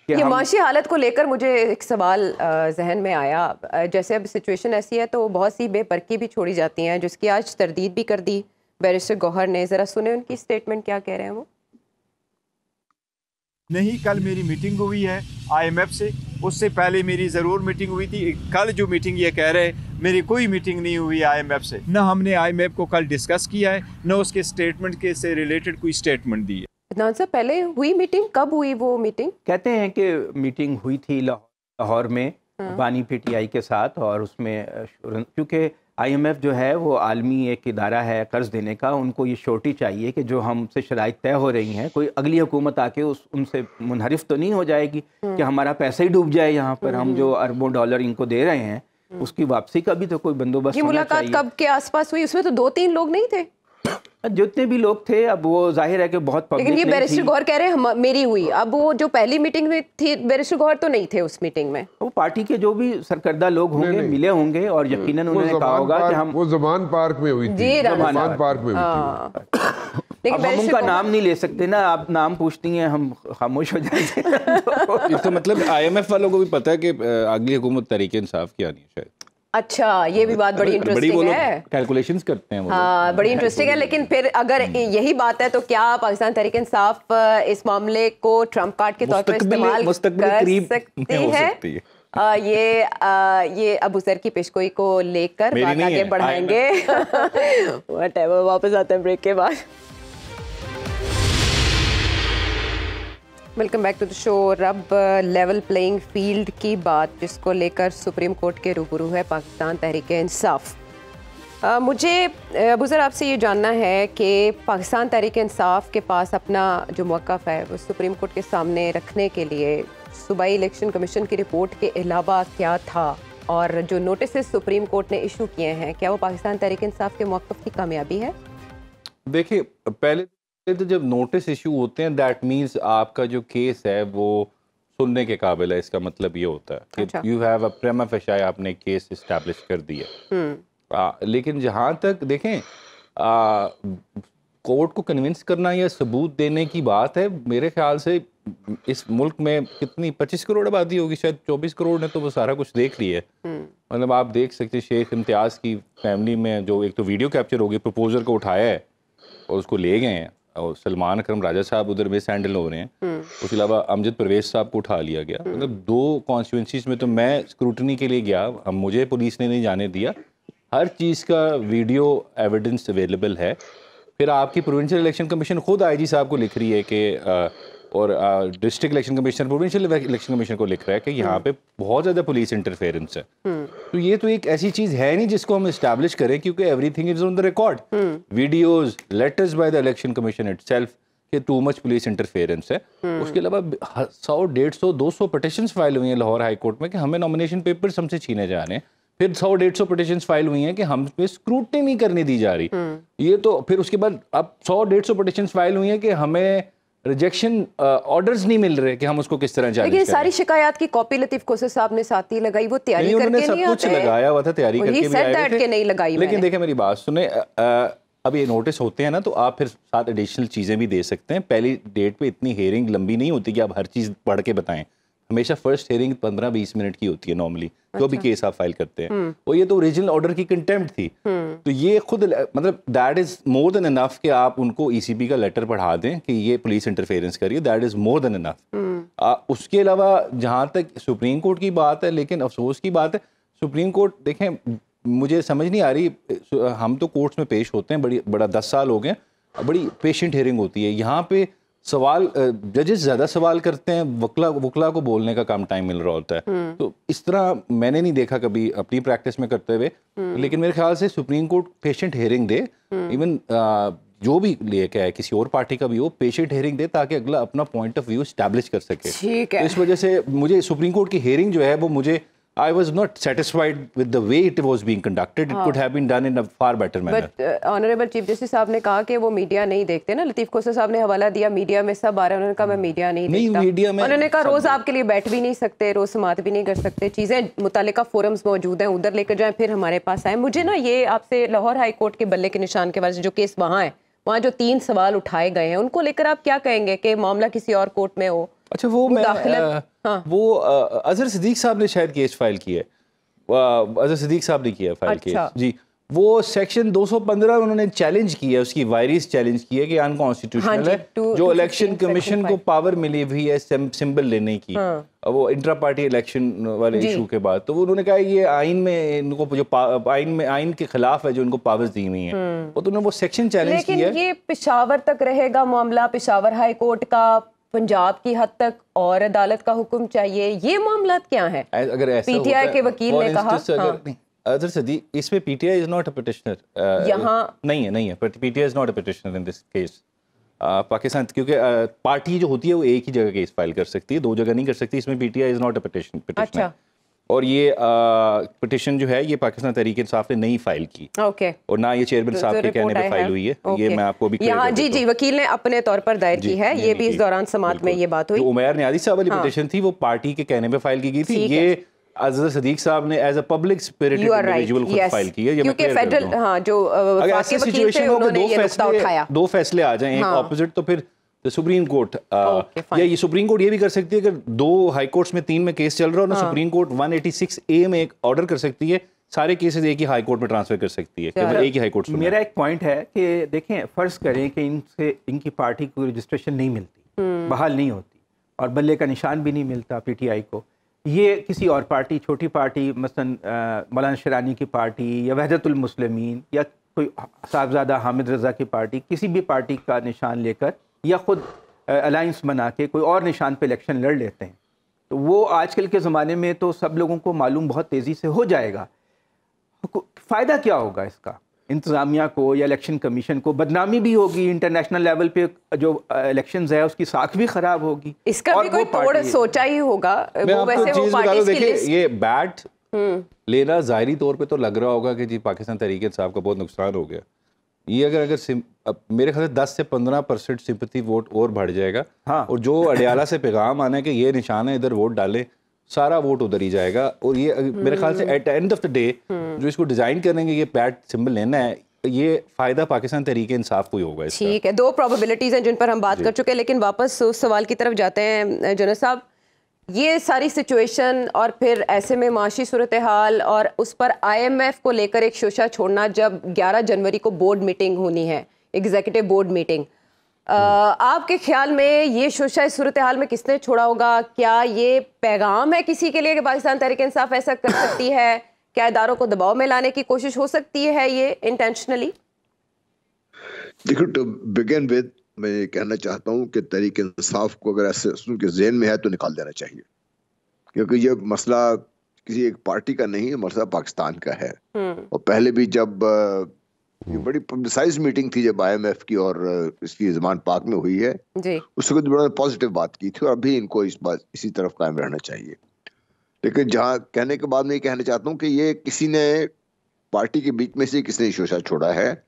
ये माशी हालत को लेकर मुझे एक सवाल जहन में आया। जैसे अब सिचुएशन ऐसी है तो बहुत सी बेपरकी भी छोड़ी जाती हैं, जिसकी आज तरदीद भी कर दी बैरिस्टर गौहर ने। ज़रा सुने उनकी स्टेटमेंट, क्या कह रहे हैं वो।
नहीं, कल मेरी मीटिंग हुई है IMF से, उससे पहले मेरी ज़रूर मीटिंग हुई थी। कल जो मीटिंग ये कह रहे हैं मेरी कोई मीटिंग नहीं हुई IMF से, ना हमने IMF को कल डिस्कस किया है, ना उसके स्टेटमेंट के से रिलेटेड कोई स्टेटमेंट दी है।
अदनान साहब, पहले हुई मीटिंग, कब हुई वो मीटिंग?
कहते हैं कि मीटिंग हुई थी लाहौर में बानी पीटीआई के साथ, और उसमें क्योंकि IMF जो है वो आलमी एक इदारा है कर्ज देने का, उनको ये श्योरिटी चाहिए कि जो हमसे शराइत तय हो रही हैं कोई अगली हुकूमत आके उनसे मुनहरिफ तो नहीं हो जाएगी कि हमारा पैसा ही डूब जाए यहाँ पर, हम जो अरबों डॉलर इनको दे रहे हैं उसकी वापसी का भी तो कोई बंदोबस्त होना चाहिए।
ये मुलाकात कब के आसपास हुई? उसमें तो 2-3 लोग नहीं थे,
जितने भी लोग थे। अब वो जाहिर है कि बहुत पब्लिक,
लेकिन ये बैरिस्टर गौहर कह रहे हैं मेरी हुई। अब वो जो पहली मीटिंग में थी बैरिस्टर गौहर तो नहीं थे उस मीटिंग में।
वो पार्टी के जो भी सरकर्दा लोग होंगे मिले होंगे और यकीनन उन्होंने कहा होगा कि हम,
वो ज़मान पार्क में हुई थी, ज़मान पार्क में हुई थी।
अब हम उनका नाम नहीं ले सकते ना, आप नाम पूछती हैं हम खामोश हो जाएंगे।
तो मतलब IMF वालों को भी पता है कि अगली हुकूमत तहरीक इंसाफ की आनी है शायद।
अच्छा, ये भी बात बड़ी इंटरेस्टिंग है,
कैलकुलेशंस करते हैं वो।
हाँ, बड़ी इंटरेस्टिंग है। लेकिन फिर अगर यही बात है तो क्या पाकिस्तान तहरीक इंसाफ इस मामले को ट्रम्प कार्ड के तौर पर इस्तेमाल कर सकती है? ये अबू सर की पेशगोई को लेकर बात आगे बढ़ाएंगे। व्हाटएवर, वापस आते हैं ब्रेक के बाद। Welcome back to the show. रब लेवल प्लेइंग फील्ड की बात जिसको लेकर सुप्रीम कोर्ट के रूबरू है पाकिस्तान तहरीक इंसाफ। मुझे अबू ज़र आपसे ये जानना है कि पाकिस्तान तहरीक इंसाफ के पास अपना जो मौक़िफ़ है वो सुप्रीम कोर्ट के सामने रखने के लिए सूबाई इलेक्शन कमीशन की रिपोर्ट के अलावा क्या था, और जो नोटिस सुप्रीम कोर्ट ने इशू किए हैं क्या वो पाकिस्तान तहरीक इंसाफ के मौक़िफ़ की कामयाबी है?
देखिए, पहले तो जब नोटिस इशू होते हैं दैट मीन्स आपका जो केस है वो सुनने के काबिल है, इसका मतलब ये होता है
अच्छा।
कि you have a Prema facie, आपने केस इस्टेब्लिश कर दिया। लेकिन जहाँ तक देखें कोर्ट को कन्विंस करना या सबूत देने की बात है, मेरे ख्याल से इस मुल्क में कितनी 25 करोड़ आबादी होगी, शायद 24 करोड़ ने तो वो सारा कुछ देख लिया है। मतलब आप देख सकते हैं शेख इम्तियाज़ की फैमिली में जो एक तो वीडियो कैप्चर हो गई, प्रपोजर को उठाया है और उसको ले गए हैं, और सलमान अकरम राजा साहब उधर मिस हैंडल हो रहे हैं। उसके अलावा अमजद परवेज साहब को उठा लिया गया। मतलब 2 कॉन्स्टिट्यूंसीज में तो मैं स्क्रूटनी के लिए गया, अब मुझे पुलिस ने नहीं जाने दिया। हर चीज़ का वीडियो एविडेंस अवेलेबल है। फिर आपकी प्रोविंशियल इलेक्शन कमीशन खुद आईजी साहब को लिख रही है कि और district election commission provincial election commission को लिख रहा है कि यहाँ पे बहुत ज़्यादा पुलिस इंटरफेरेंस है। तो ये तो एक ऐसी चीज़ है नहीं जिसको हम इस्टेब्लिश करें, क्योंकि everything is on the record, videos, letters by the election commission itself कि टू मच पुलिस इंटरफेरेंस है। उसके अलावा 100, 150, 200 पिटिशंस फाइल हुई हैं लाहौर हाई कोर्ट में कि हमें नॉमिनेशन पेपर्स हमसे छीने जा रहे हैं। फिर 100, 150 पिटिशंस फाइल हुई हैं कि हम पे स्क्रूटनी नहीं करने दी जा रही। ये तो फिर उसके बाद अब 100, 150 पिटिशंस फाइल हुई हैं कि हमें रिजेक्शन ऑर्डर्स नहीं मिल रहे कि हम उसको किस तरह चैलेंज करें।
लेकिन सारी शिकायत की कॉपी लतीफ खोसे साहब ने साथ ही लगाई, वो तैयारी करके नहीं आते।
सब कुछ लगाया हुआ था, तैयारी करके भी आए हुए थे।
नहीं लगाई।
लेकिन देखें मेरी बात सुने, अब ये नोटिस होते हैं ना तो आप फिर साथ एडिशनल चीज़ें भी दे सकते हैं। पहली डेट पे इतनी हेयरिंग लंबी नहीं होती कि आप हर चीज़ पढ़ के बताएं। हमेशा फर्स्ट हेयरिंग 15-20 मिनट की होती है नॉर्मली, जो भी केस आप फाइल करते हैं। और ये तो ओरिजिनल ऑर्डर की कंटेम्प्ट थी, तो ये खुद मतलब that is more than enough कि आप उनको ईसीबी का लेटर पढ़ा दें कि ये पुलिस इंटरफेरेंस करिए, that is more than enough. उसके अलावा जहाँ तक सुप्रीम कोर्ट की बात है, लेकिन अफसोस की बात है सुप्रीम कोर्ट, देखें मुझे समझ नहीं आ रही, हम तो कोर्ट्स में पेश होते हैं, बड़ा 10 साल हो गए, बड़ी पेशेंट हेयरिंग होती है। यहाँ पे सवाल जजेस ज़्यादा सवाल करते हैं, वकला को बोलने का कम टाइम मिल रहा होता है। तो इस तरह मैंने नहीं देखा कभी अपनी प्रैक्टिस में करते हुए। लेकिन मेरे ख्याल से सुप्रीम कोर्ट पेशेंट हेयरिंग दे, इवन जो भी लेके आए किसी और पार्टी का भी हो, पेशेंट हेयरिंग दे ताकि अगला अपना पॉइंट ऑफ व्यू स्टैब्लिश कर सके।
ठीक है।
तो इस वजह से मुझे सुप्रीम कोर्ट की हेयरिंग जो है वो मुझे I was not satisfied with the way it was being conducted. It could have been done in a far better manner.
But honourable chief justice साहब ने कहा कि वो मीडिया नहीं देखते ना। लतीफ खोसे साहब ने हवाला दिया मीडिया में सब आ रहा है, उन्होंने कहा मैं मीडिया नहीं देखता।
मीडिया में
उन्होंने कहा रोज आपके लिए बैठ भी नहीं सकते, रोज समात भी नहीं कर सकते, चीजें मुतालिका फोरम्स मौजूद हैं, उधर लेकर जाएं फिर हमारे पास आए। मुझे ना ये आपसे लाहौर हाई कोर्ट के बल्ले के निशान के वजह से जो केस वहाँ है, वहाँ जो 3 सवाल उठाए गए हैं, उनको लेकर आप क्या कहेंगे कि मामला किसी और कोर्ट में हो?
अच्छा, वो वो अजहर सिद्दीक साहब ने शायद केस फाइल किया है, अजहर सिद्दीक साहब ने किया फाइल केस जी। वो सेक्शन 215 उन्होंने चैलेंज किया है, उसकी वायरस चैलेंज की है कि अनकॉन्स्टिट्यूशनल है। जो इलेक्शन कमिशन को पावर मिली हुई है सिंबल लेने की, वो इंट्रा पार्टी इलेक्शन वाले इशू के बाद, तो उन्होंने कहा ये आइन में इनको जो आइन के खिलाफ है जो इनको पावर्स दी हुई हैं, वो तो उन्होंने वो सेक्शन चैलेंज किया है।
लेकिन ये पेशावर तक रहेगा मामला, पेशावर हाई कोर्ट का, पंजाब की हद तक और अदालत का हुक्म चाहिए, ये मामला क्या है?
अगर ऐसा
पीटीआई के वकील ने कहा
अजहर सिद्दीक, इसमें PTI is not a petitioner, यहाँ नहीं है PTI is not a petitioner in this case. Pakistan, क्योंकि पार्टी जो होती है वो एक ही जगह केस फाइल कर सकती है, 2 जगह नहीं कर सकती। इसमें PTI is not a petitioner. अच्छा। और ये पिटिशन जो है ये पाकिस्तान तहरीक इंसाफ ने नहीं फाइल की, और ना ये चेयरमैन साहब के कहने पे फाइल हुई है। ये मैं आपको भी
यहाँ जी वकील ने अपने तौर पर दायर की है, ये भी इस दौरान समात में ये बात हुई।
उमैर नियाज़ी साहब वाली पिटिशन थी वो पार्टी के कहने पे फाइल की गई थी। ये अजहर सिद्दीक साहब ने as a public spirited individual खुद फाइल की है।
क्योंकि फेडरल जो
ऐसी सिचुएशन में 2 फैसले आ जाएं एक ऑपोजिट, तो फिर सुप्रीम कोर्ट या ये सुप्रीम कोर्ट ये भी कर सकती है कि 2 हाई कोर्ट्स में 3 में केस चल रहा हो ना, सुप्रीम कोर्ट 186A में एक ऑर्डर कर सकती है, सारे केसेस एक ही हाई कोर्ट में ट्रांसफर कर सकती है, केवल एक ही हाई कोर्ट।
मेरा एक पॉइंट है कि देखें, फर्ज करें कि इनकी पार्टी को रजिस्ट्रेशन नहीं मिलती, बहाल नहीं होती, और बल्ले का निशान भी नहीं मिलता पीटीआई को, ये किसी और पार्टी, छोटी पार्टी मसलन मौलाना शरानी की पार्टी या वहदतुल मुस्लिमीन या कोई साहबजादा हामिद रज़ा की पार्टी, किसी भी पार्टी का निशान लेकर या खुद अलायंस बना के कोई और निशान पे इलेक्शन लड़ लेते हैं, तो वो आजकल के ज़माने में तो सब लोगों को मालूम बहुत तेज़ी से हो जाएगा। फ़ायदा क्या होगा इसका इंतज़ामिया को या इलेक्शन कमीशन को? बदनामी भी होगी, इंटरनेशनल लेवल पे जो इलेक्शंस है उसकी साख भी ख़राब होगी।
इसका भी कोई तोड़ सोचा ही होगा। वो वैसे वो पार्टीज की लिस्ट
ये बैट लेना ज़ाहिरी तौर पे तो लग रहा होगा कि जी पाकिस्तान तहरीक इंसाफ का बहुत नुकसान हो गया, ये अगर अब मेरे ख्याल से 10 से 15% सिंपैथी वोट और बढ़ जाएगा।
हाँ।
और जो अडियाला से पैगाम आना है कि ये निशान है, इधर वोट डालें, सारा वोट उधर ही जाएगा। और ये मेरे ख्याल से at end of the day जो इसको डिज़ाइन करेंगे, ये पैट सिंबल लेना है, ये फ़ायदा पाकिस्तान तहरीक इंसाफ को ही होगा इसका।
ठीक है, दो प्रोबेबिलिटीज़ हैं जिन पर हम बात कर चुके हैं, लेकिन वापस उस सवाल की तरफ जाते हैं जनरल साहब। ये सारी सिचुएशन और फिर ऐसे में माशी सूरत हाल और उस पर IMF को लेकर एक शोशा छोड़ना, जब 11 जनवरी को बोर्ड मीटिंग होनी है, एग्जीक्यूटिव बोर्ड मीटिंग, आपके ख्याल में ये शोशा इस सूरत हाल में किसने छोड़ा होगा? क्या ये पैगाम है किसी के लिए कि पाकिस्तान तहरीक इंसाफ ऐसा कर सकती है? क्या इदारों को दबाव में लाने की कोशिश हो सकती है ये इंटेंशनली?
देखो, टू बिगिन विद मैं ये कहना चाहता हूँ कि तहरीक इंसाफ को अगर ऐसे उनके ज़हन में है तो निकाल देना चाहिए, क्योंकि ये मसला किसी एक पार्टी का नहीं है, मसला पाकिस्तान का है। और पहले भी जब ये बड़ी पब्लिसाइज मीटिंग थी जब IMF की और इसकी ज़मान पाक में हुई है जी, उस वक्त बड़ा पॉजिटिव बात की थी और अभी इनको इसी तरफ कायम रहना चाहिए। लेकिन जहाँ कहने के बाद मैं ये कहना चाहता हूँ कि ये किसी ने पार्टी के बीच में से किसने शोशा छोड़ा है,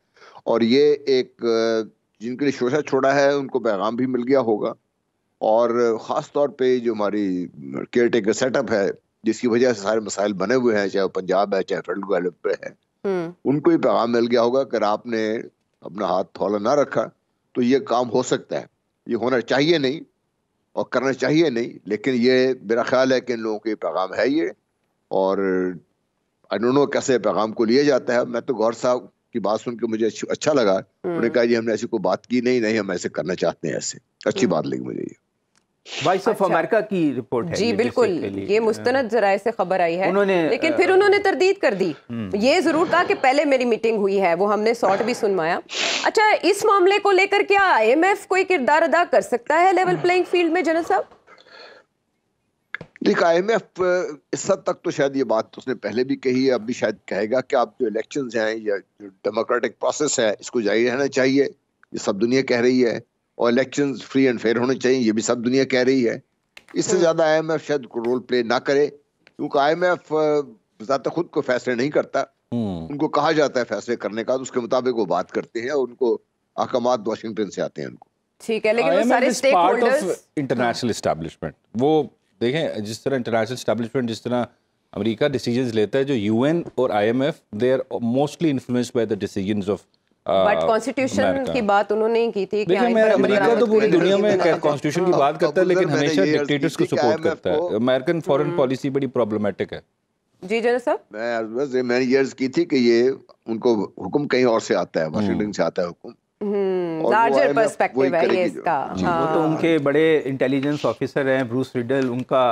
और ये एक जिनके लिए शोशा छोड़ा है उनको पैगाम भी मिल गया होगा। और ख़ास तौर पे जो हमारी केयर टेकर सेटअप है जिसकी वजह से सारे मसाइल बने हुए हैं, चाहे पंजाब है चाहे फेडरल गवर्नमेंट पे है, उनको ही पैगाम मिल गया होगा। अगर आपने अपना हाथ थौला ना रखा तो ये काम हो सकता है, ये होना चाहिए नहीं और करना चाहिए नहीं, लेकिन ये मेरा ख्याल है कि इन लोगों के पैगाम है ये। और आई डोंट नो कैसे पैगाम को लिया जाता है। मैं तो गौर साहब की बात सुन के मुझे अच्छा लगा, उन्होंने कहा जी हमने ऐसी कोई बात की नहीं, हम ऐसे करना चाहते हैं, ऐसे अच्छी बात लगी मुझे ये।
वॉइस ऑफ अमेरिका की रिपोर्ट है
जी बिल्कुल, ये मुस्तनद जराए से खबर आई है, लेकिन फिर उन्होंने तरदीद कर दी। ये जरूर कहा कि पहले मेरी मीटिंग हुई है, वो हमने शॉर्ट भी सुनवाया। अच्छा, इस मामले को लेकर क्या IMF कोई किरदार अदा कर सकता है लेवल प्लेइंग फील्ड में जनरल साहब?
देखिए, IMF इस हद तक तो शायद ये बात उसने पहले भी कही है, अब भी शायद कहेगा कि आप जो इलेक्शंस हैं या जो डेमोक्रेटिक प्रोसेस है इसको जारी रहना चाहिए, ये सब दुनिया कह रही है, और इलेक्शंस फ्री एंड फेयर होने चाहिए, ये भी सब दुनिया कह रही है। इससे ज़्यादा IMF शायद रोल प्ले ना करे, क्योंकि IMF ज़्यादा खुद को फैसले नहीं करता, उनको कहा जाता है फैसले करने का, तो उसके मुताबिक वो बात करते हैं और उनको अहकामात वाशिंगटन से आते हैं उनको।
ठीक है, लेकिन वो सारे स्टेक होल्डर्स
इंटरनेशनल एस्टैब्लिशमेंट, वो देखें जिस तरह इंटरनेशनल एस्टैब्लिशमेंट जिस तरह अमेरिका डिसीजंस लेता है, जो UN और IMF they are mostly influenced by the decisions of
but constitution की बात उन्होंने ही की थी कि
अमेरिका तो पूरी दुनिया में कॉन्स्टिट्यूशन की बात करता है, लेकिन हमेशा डिक्टेटर्स को सपोर्ट करता है। अमेरिकन फॉरेन पॉलिसी बड़ी प्रॉब्लमेटिक है।
जी जनरल साहब,
मैंने years की थी कि ये उनको हुक्म कहीं और से आता है, वाशिंगटन से आता है हुक्म,
लार्जर पर्सपेक्टिव है ये इसका।
वो तो उनके बड़े इंटेलिजेंस ऑफिसर हैं ब्रूस रिडल, उनका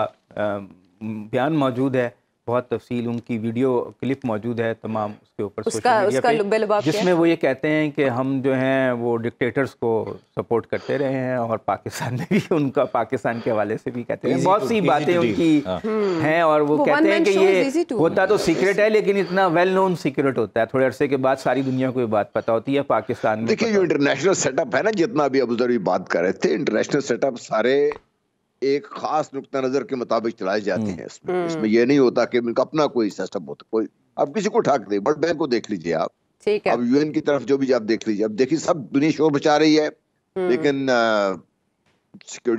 बयान मौजूद है, बहुत तफसील उनकी वीडियो क्लिप मौजूद है तमाम उसके ऊपर सोशल मीडिया पे, जिसमें वो ये कहते हैं कि हम जो हैं वो डिक्टेटर्स को सपोर्ट करते रहे हैं, और पाकिस्तान में भी उनका पाकिस्तान के हवाले से भी कहते हैं, बहुत सी बातें उनकी हैं, और वो कहते हैं कि ये होता तो सीक्रेट है, लेकिन इतना वेल नोन सीक्रेट होता है, थोड़े अरसे के बाद सारी दुनिया को ये बात पता होती है पाकिस्तान में।
देखिए, जो इंटरनेशनल सेटअप है ना, जितना अभी अबू ज़र बात कर रहे थे, इंटरनेशनल सेटअप सारे एक खास नुक्ता नजर के मुताबिक चलाए जाते हैं। इसमें ये नहीं होता कि इनका अपना कोई सिस्टम होता, कोई आप किसी को ठाक दे, वर्ल्ड बैंक को देख लीजिए आप, ठीक है, अब UN की तरफ जो भी आप देख लीजिए, अब देखिए सब दुनिया शोर मचा रही है, लेकिन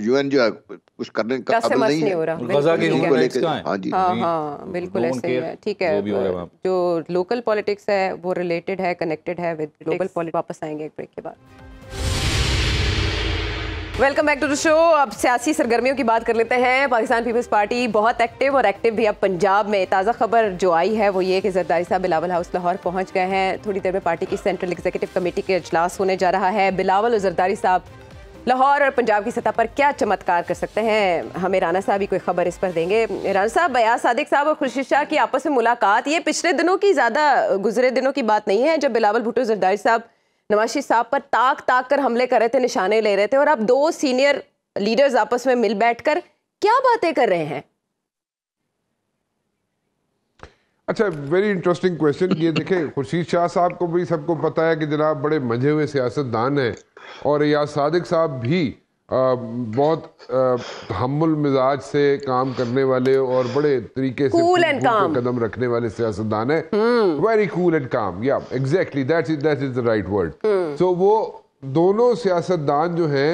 UN जो है कुछ करने का काबिल नहीं है।
गजा के ह्यूमन राइट्स कहां है?
हाँ जी, हाँ बिल्कुल ऐसे ही है। ठीक है, जो लोकल पॉलिटिक्स है वो रिलेटेड है, कनेक्टेड है विद ग्लोबल पॉलिटिक्स। वापस आएंगे एक ब्रेक के बाद। Welcome back to the show. अब सियासी सरगर्मियों की बात कर लेते हैं। पाकिस्तान पीपल्स पार्टी बहुत एक्टिव और एक्टिव भी अब पंजाब में। ताज़ा खबर जो आई है वो ये कि जरदारी साहब बिलावल हाउस लाहौर पहुंच गए हैं। थोड़ी देर में पार्टी की सेंट्रल एग्जीक्यूटिव कमेटी के इजलास होने जा रहा है। बिलावल और जरदारी साहब लाहौर और पंजाब की सतह पर क्या चमत्कार कर सकते हैं, हमें राना साहब ही कोई खबर इस पर देंगे। राना साहब, बयास सादिक साहब और खुर्शीद शाह की आपस में मुलाकात ये पिछले दिनों की, ज़्यादा गुजरे दिनों की बात नहीं है, जब बिलावल भुट्टो जरदारी साहब नवाज शरीफ साहब पर ताक कर हमले कर रहे थे, निशाने ले रहे थे, और अब दो सीनियर लीडर्स आपस में मिल बैठकर क्या बातें कर रहे हैं?
अच्छा, वेरी इंटरेस्टिंग क्वेश्चन। ये देखें, खुर्शीद शाह साहब को भी सबको पता है कि जनाब बड़े मंझे हुए सियासतदान हैं, और रियाज सादिक साहब भी बहुत हम्बुल मिजाज से काम करने वाले और बड़े तरीके से
Cool and calm.
कदम रखने वाले सियासतदान है, वेरी कूल एंड काम, या exactly that is the right word. So वो दोनों सियासतदान जो हैं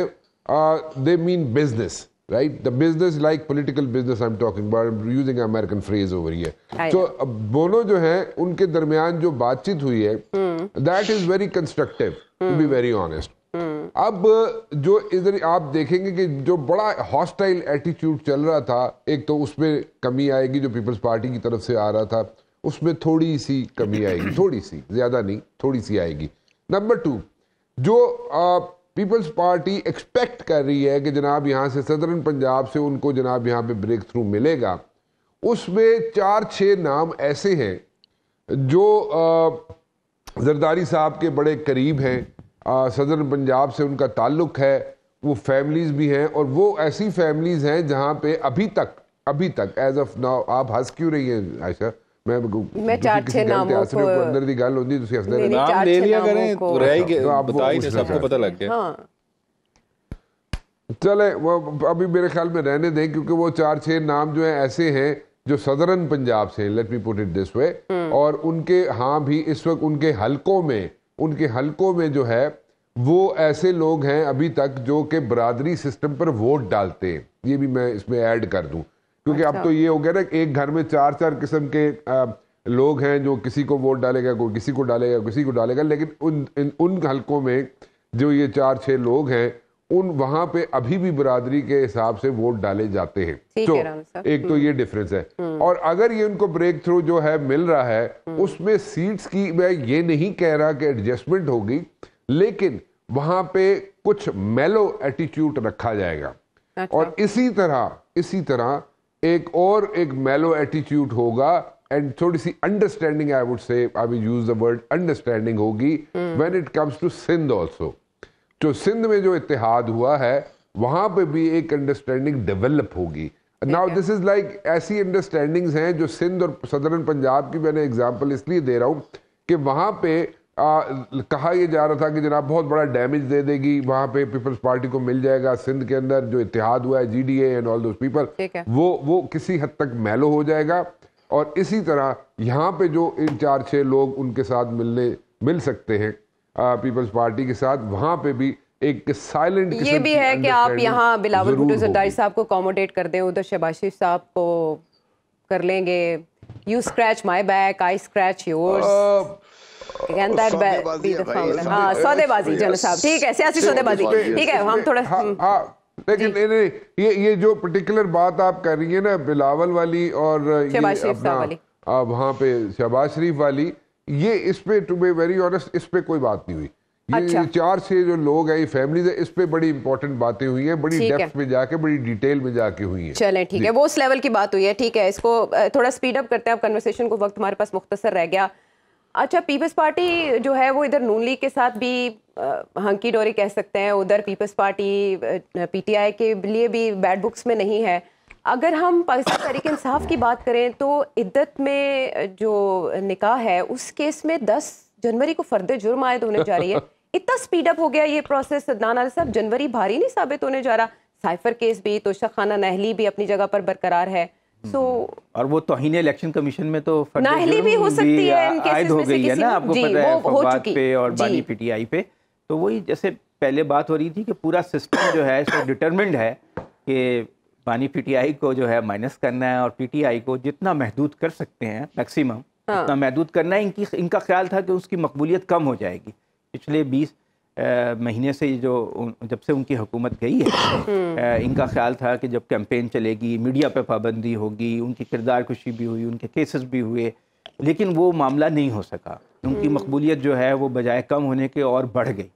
they mean business, right? The business, like political business I'm talking about, I'm using an American phrase over here. So दोनों जो है उनके दरमियान जो बातचीत हुई है, that is very constructive, to be very honest. अब जो इधर आप देखेंगे कि जो बड़ा हॉस्टाइल एटीट्यूड चल रहा था, एक तो उसमें कमी आएगी जो पीपल्स पार्टी की तरफ से आ रहा था, उसमें थोड़ी सी कमी आएगी, थोड़ी सी, ज्यादा नहीं, थोड़ी सी आएगी। नंबर 2, जो पीपल्स पार्टी एक्सपेक्ट कर रही है कि जनाब यहाँ से सदर्न पंजाब से उनको जनाब यहाँ पे ब्रेक थ्रू मिलेगा, उसमें 4-6 नाम ऐसे हैं जो जरदारी साहब के बड़े करीब हैं, सदर्न पंजाब से उनका ताल्लुक है, वो फैमिलीज भी हैं, और वो ऐसी फैमिलीज हैं जहाँ पे अभी तक एज ऑफ नाउ, आप हंस क्यों रही हैं आयशा? मैं
4-6 नामों को
अंदर दी गल होंदी, तुसी हंसदे
नहीं,
नाम ले लिया करें तो रहेगी,
तो आप वो
बताइए
पूछना
सबको
चाहते
पता लग गया।
हाँ,
चले वो अभी मेरे ख्याल में रहने दें, क्योंकि वो 4-6 नाम जो हैं ऐसे हैं जो सदरन पंजाब से, let me put it this way, और उनके हाँ भी इस वक्त उनके हलकों में जो है वो ऐसे लोग हैं अभी तक जो कि बरादरी सिस्टम पर वोट डालते हैं। ये भी मैं इसमें ऐड कर दूं, क्योंकि अब तो ये हो गया ना, एक घर में 4-4 किस्म के लोग हैं जो किसी को वोट डालेगा, कोई किसी को डालेगा, लेकिन उन हलकों में जो ये 4-6 लोग हैं, उन वहां पे अभी भी बरादरी के हिसाब से वोट डाले जाते हैं। तो एक तो ये डिफरेंस है, और अगर ये उनको ब्रेक थ्रू जो है मिल रहा है, उसमें सीट्स की मैं ये नहीं कह रहा कि एडजस्टमेंट होगी, लेकिन वहां पे कुछ मेलो एटीट्यूड रखा जाएगा। और इसी तरह एक मेलो एटीट्यूड होगा, एंड थोड़ी सी understanding, I would say, I will use the word understanding होगी when it comes to Sindh also. जो सिंध में जो इत्तेहाद हुआ है, वहां पे भी एक अंडरस्टैंडिंग डेवलप होगी। नाउ दिस इज लाइक ऐसी अंडरस्टैंडिंग्स हैं जो सिंध और सदर्न पंजाब की, मैंने एग्जांपल इसलिए दे रहा हूं कि वहां पे कहा यह जा रहा था कि जनाब बहुत बड़ा डैमेज दे देगी, वहां पे पीपल्स पार्टी को मिल जाएगा, सिंध के अंदर जो इत्तेहाद हुआ है, GDA and all those people, वो किसी हद तक मैलो हो जाएगा। और इसी तरह यहाँ पे जो इन 4-6 लोग उनके साथ मिल सकते हैं पीपल्स पार्टी के साथ, वहां पे भी एक साइलेंट
ये भी है कि आप यहाँ बिलावल भुट्टो जरदारी साहब को अकोमोडेट कर दें, उधर शहबाज शरीफ साहब को कर लेंगे, you scratch my back, I scratch yours, सौदेबाजी जनरल साहब, ठीक है, सियासी सौदेबाजी, ठीक है, हम थोड़ा
लेकिन ये जो पर्टिकुलर बात आप कर रही है ना, बिलावल वाली और वहाँ पे शहबाज शरीफ वाली, ये इस पे टू बी वेरी ऑनेस्ट, इस पे कोई बात नहीं हुई। ये 4-6 जो लोग हैं, ये फैमिलीज है, इस पे बड़ी इंपॉर्टेंट बातें हुई हैं, बड़ी डेप्थ में जाके, बड़ी डिटेल में जाके हुई हैं।
चलें, ठीक है, वो उस लेवल की बात हुई है, ठीक है, इसको थोड़ा स्पीड अप करते हैं अब कन्वर्सेशन को, वक्त हमारे पास मुख्तसर रह गया। अच्छा, पीपल्स पार्टी जो है वो इधर नून लीग के साथ भी हंकी डोरी कह सकते हैं, उधर पीपल्स पार्टी पीटीआई के लिए भी बैड बुक्स में नहीं है। अगर हम पाकिस्तान तहरीक इंसाफ की बात करें तो इद्दत में जो निकाह है उस केस में 10 जनवरी को फर्द जुर्म आयद होने जा रही है। इतना स्पीड अप हो गया ये प्रोसेस, सदनान आली साहब, जनवरी भारी नहीं साबित होने जा रहा? साइफर केस भी, तोशा खाना नहली भी अपनी जगह पर बरकरार है,
और वो तौहीन इलेक्शन कमीशन में तो
नाहली भी हो सकती है इन केसेस
हो गई है ना, आपको पता है, फवाद पे और बानी पीटीआई पे। तो वही जैसे पहले बात हो रही थी कि पूरा सिस्टम जो है इसमें डिटरमिन्ड है कि बानी पीटीआई को जो है माइनस करना है, और पीटीआई को जितना महदूद कर सकते हैं मैक्सिमम उतना महदूद करना है। इनका ख्याल था कि उसकी मकबूलियत कम हो जाएगी। पिछले 20 महीने से जब से उनकी हुकूमत गई है, इनका ख्याल था कि जब कैंपेन चलेगी, मीडिया पे पाबंदी होगी, उनकी किरदार कुशी भी हुई, उनके केसेस भी हुए, लेकिन वो मामला नहीं हो सका। उनकी मकबूलियत जो है वो बजाय कम होने के और बढ़ गई।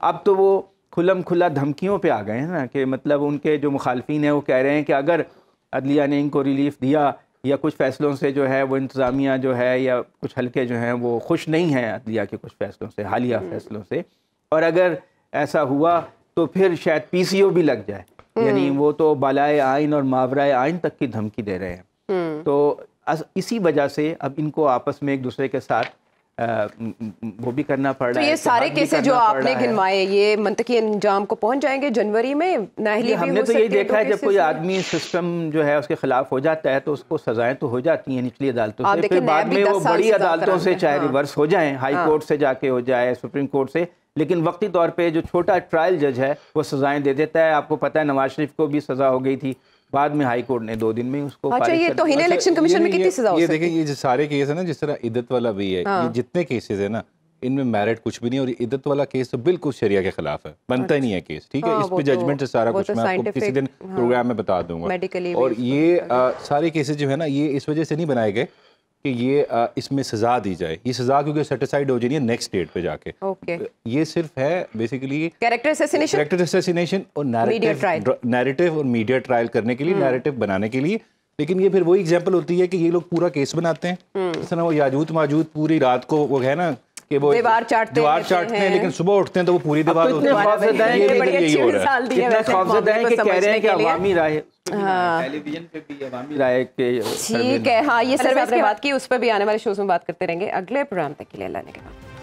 अब तो वो खुलम खुला धमकियों पे आ गए हैं ना, कि मतलब उनके जो मुखालफिन हैं वो कह रहे हैं कि अगर अदलिया ने इनको रिलीफ दिया या कुछ फ़ैसलों से जो है वो इंतज़ामिया जो है या कुछ हल्के जो हैं वो खुश नहीं हैं अदलिया के कुछ फ़ैसलों से, हालिया फ़ैसलों से, और अगर ऐसा हुआ तो फिर शायद पीसीओ भी लग जाए। यानी वो तो बालाए आइन और मावराए आइन तक की धमकी दे रहे हैं। तो इसी वजह से अब इनको आपस में एक दूसरे के साथ वो भी करना पड़
तो
रहा है।
ये सारे
इत्तेफाक भी
केसेस जो
करना पड़
आपने
रहा है।
गिनवाए ये मंतकी अंजाम को पहुंच जाएंगे जनवरी में? नाअहली भी
हमने
हो
तो यही
सकती है
देखा है,
दो
जब कोई
केसेस में?
आदमी सिस्टम जो है उसके खिलाफ हो जाता है तो उसको सजाएं तो हो जाती हैं निचली अदालतों
आप
से,
देखिए
फिर बाद
नैब भी
में
10
वो
साल
बड़ी
सजा
अदालतों से
कराते
चाहे
हैं।
रिवर्स हो जाएं, हाई कोर्ट से जाके हो जाए, सुप्रीम कोर्ट से, लेकिन वक्ती तौर पे जो छोटा ट्रायल जज है वो सजाएं दे देता है। आपको पता है नवाज शरीफ को भी सजा हो गई थी, बाद में हाई कोर्ट ने 2 दिन में ही उसको
अच्छा,
फारिग
ये
कर
तो
दिया।
हिने इलेक्शन कमीशन में कितनी सजा हो
ये
सकती
देखिए
है?
ये जो सारे केस है ना, जिस तरह इद्दत वाला भी है, ये जितने केसेस है ना इनमें मेरिट कुछ भी नहीं, और इद्दत वाला केस तो बिल्कुल शरिया के खिलाफ है, बनता ही नहीं है केस, ठीक है।
हाँ,
इस
वो
पे
तो-
जजमेंट से सारा
वो
कुछ
तो
मैं आपको किसी दिन
scientific,
प्रोग्राम में बता दूंगा।
Medically
और
भी
ये सारे केसेस जो है ना ये इस वजह से नहीं बनाए गए कि ये इसमें सजा दी जाए, ये सजा क्योंकि सेटिसाइड हो जानी है नेक्स्ट स्टेट पे जाके।
ओके,
ये सिर्फ है basically
character assassination,
character assassination और नैरेटिव और मीडिया ट्रायल करने के लिए, नैरेटिव बनाने के लिए। लेकिन ये फिर वही एग्जांपल होती है कि ये लोग पूरा केस बनाते हैं, जिस तरह वो याजूत माजूद पूरी रात को वो है ना कि वो
दीवार चाटते
हैं, लेकिन सुबह उठते हैं तो वो पूरी दीवार होती है। ये भी
बड़ी
यही
अच्छी
हो रहा है।
मिसाल दी है
इतना
वैसे
खौफजदा है
मामले
कि
को
कह रहे हैं कि
समझने के लिए।
अवामी राय टेलीविजन पे भी अवामी राय के
ठीक है, हाँ ये सर्वे आपने बात की, उस पर भी आने वाले शोज में बात करते रहेंगे। अगले प्रोग्राम तक के लिए अल्लाह ने के बाद।